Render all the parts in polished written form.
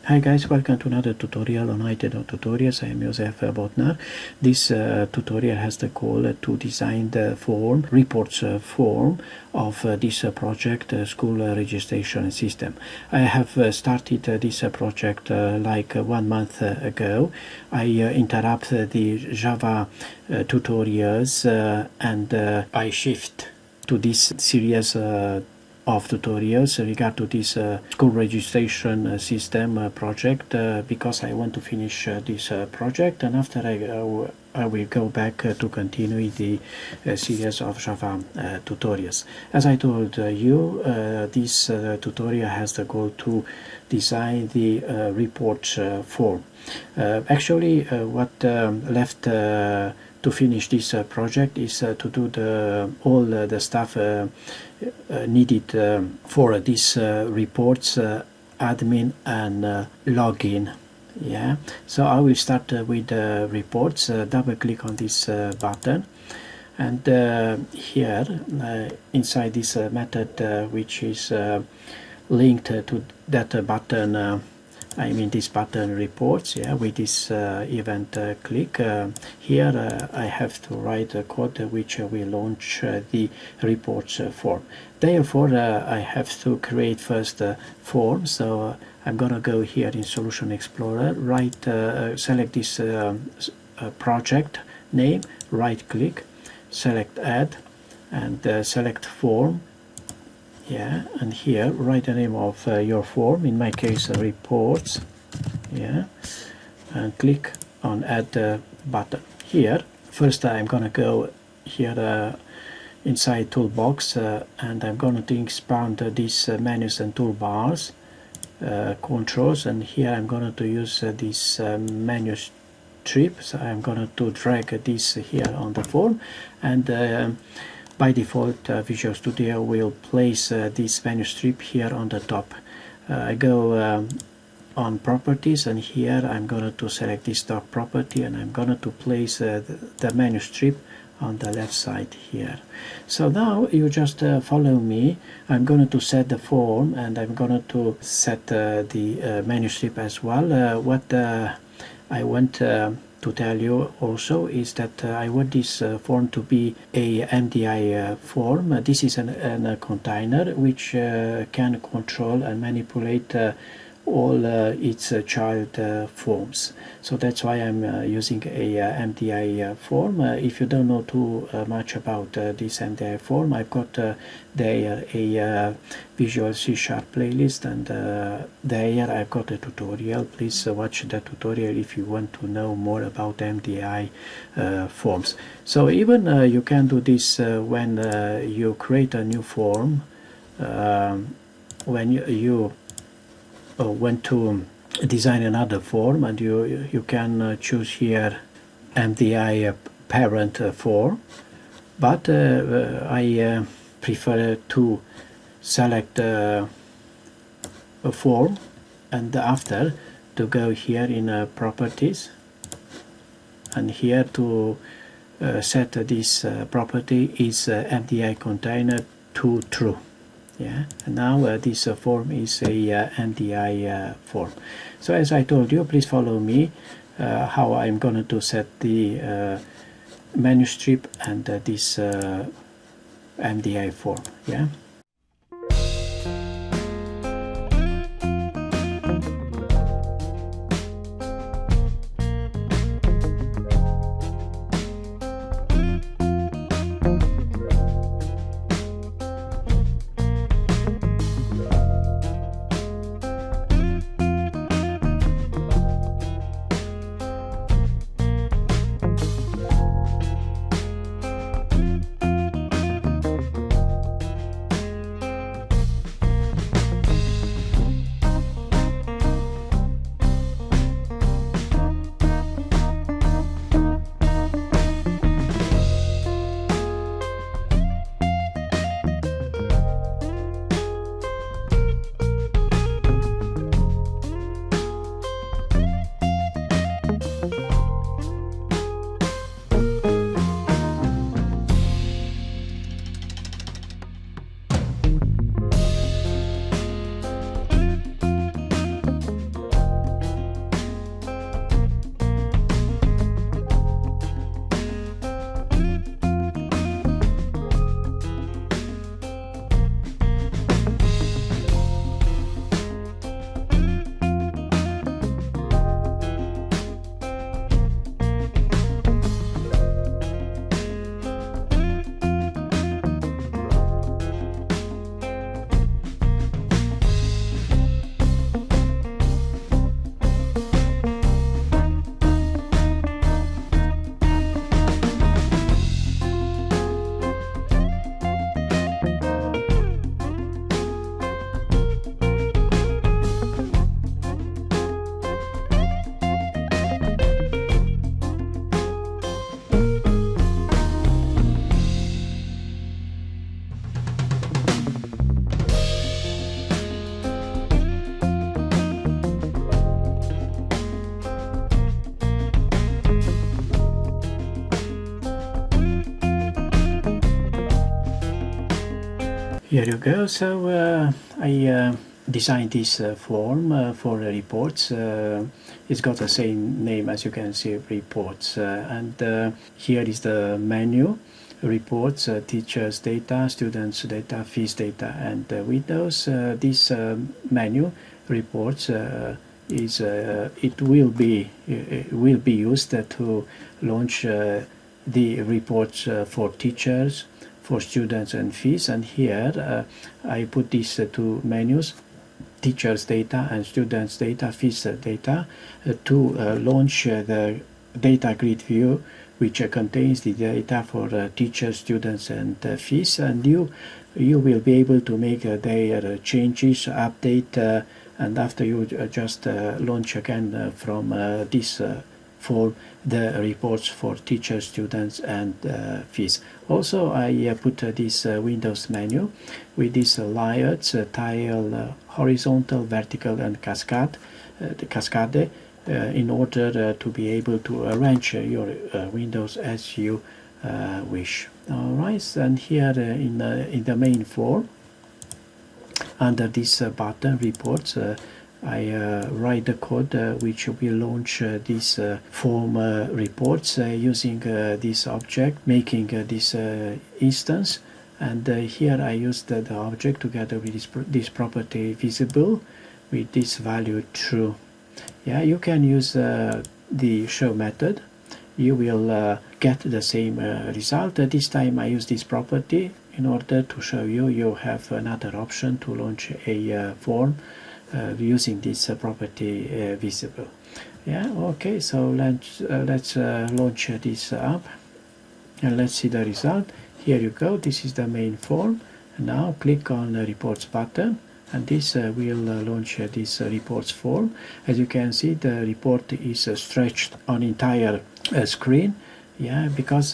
Hi guys, welcome to another tutorial on IT Tutorials. I am Josef Botner. This tutorial has the goal to design the form, reports form of this project, school registration system. I have started this project like 1 month ago. I interrupt the Java tutorials and I shift to this series of tutorials regard to this school registration system project because I want to finish this project, and after I will go back to continue the series of Java tutorials. As I told you, this tutorial has the goal to design the report form. Actually, what left to finish this project is to do all the stuff needed for this reports admin and login. Yeah, so I will start with reports. Double click on this button, and here inside this method which is linked to that button, I mean this button reports, yeah, with this event click. Here I have to write a code which will launch the reports form. Therefore I have to create first a form, so I'm gonna go here in Solution Explorer, select this project name, right click, select add, and select form. Yeah, and here write the name of your form, in my case reports. Yeah, and click on add button. Here first I'm gonna go here inside toolbox and I'm gonna expand these menus and toolbars, controls, and here I'm gonna to use this menu strip. So I'm gonna to drag this here on the form, and by default, Visual Studio will place this menu strip here on the top. I go on properties, and here I'm going to select this dock property, and I'm going to place the menu strip on the left side here. So now you just follow me. I'm going to set the form, and I'm going to set the menu strip as well. What I want to tell you also is that I want this form to be a MDI form. This is a container which can control and manipulate all its child forms. So that's why I'm using a MDI form. If you don't know too much about this MDI form, I've got there a Visual C# playlist, and there I've got a tutorial. Please watch the tutorial if you want to know more about MDI forms. So even you can do this when you create a new form, when you want to design another form, and you can choose here MDI parent form, but I prefer to select a form, and after to go here in properties, and here to set this property is MDI container to true. Yeah, and now this form is a MDI form. So as I told you, please follow me how I'm going to set the menu strip and this MDI form. Yeah. Here you go. So I designed this form for reports. It's got the same name as you can see, reports. And here is the menu: reports, teachers data, students data, fees data. And Windows, this menu, reports, it will be used to launch the reports for teachers, for students, and fees. And here I put these two menus: teachers data and students data, fees data, to launch the data grid view, which contains the data for teachers, students, and fees. And you will be able to make their changes, update, and after you just launch again from this form the reports for teachers, students, and fees. Also, I put this Windows menu with these layers: tile, horizontal, vertical, and cascade, in order to be able to arrange your windows as you wish. All right, and here in the main form, under this button, reports, I write the code which will launch this form reports using this object, making this instance. And here I used the object together with this property visible with this value true. Yeah, you can use the show method. You will get the same result. This time I use this property in order to show you. You have another option to launch a form using this property visible. Yeah, okay, so let's launch this up and let's see the result. Here you go, this is the main form. Now click on the reports button, and this will launch this reports form. As you can see, the report is stretched on entire screen. Yeah, because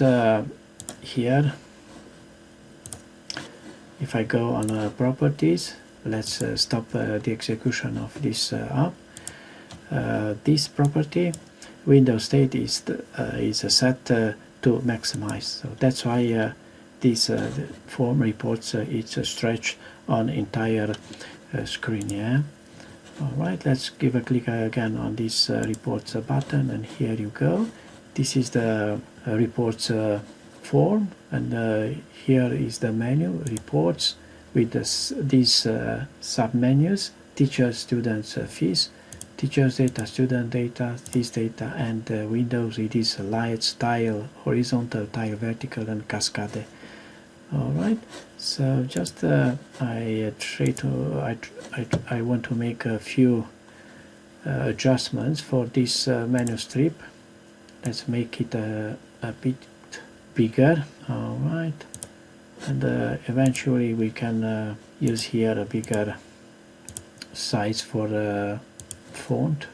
here, if I go on properties, let's stop the execution of this app. This property, Windows state, is set to maximize. So that's why this form reports it's stretched on entire screen. Yeah. All right. Let's give a click again on this reports button, and here you go. This is the reports form, and here is the menu reports with these sub-menus: teachers, students, fees, teachers data, student data, fees data, and Windows, it is lights, tile, horizontal, tile, vertical, and cascade. All right, so just I want to make a few adjustments for this menu strip. Let's make it a bit bigger. All right. And eventually we can use here a bigger size for font.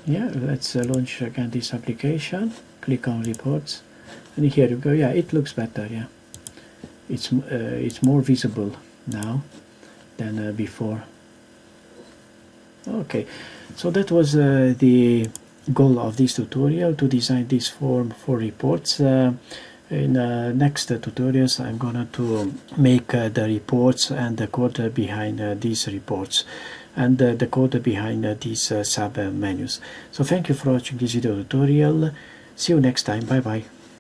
Yeah, let's launch again this application. Click on reports, and here you go. Yeah, it looks better. Yeah, it's more visible now than before. Okay, so that was the goal of this tutorial, to design this form for reports. In next tutorials I'm going to make the reports and the code behind these reports, and the code behind these sub menus. So thank you for watching this video tutorial. See you next time. Bye bye.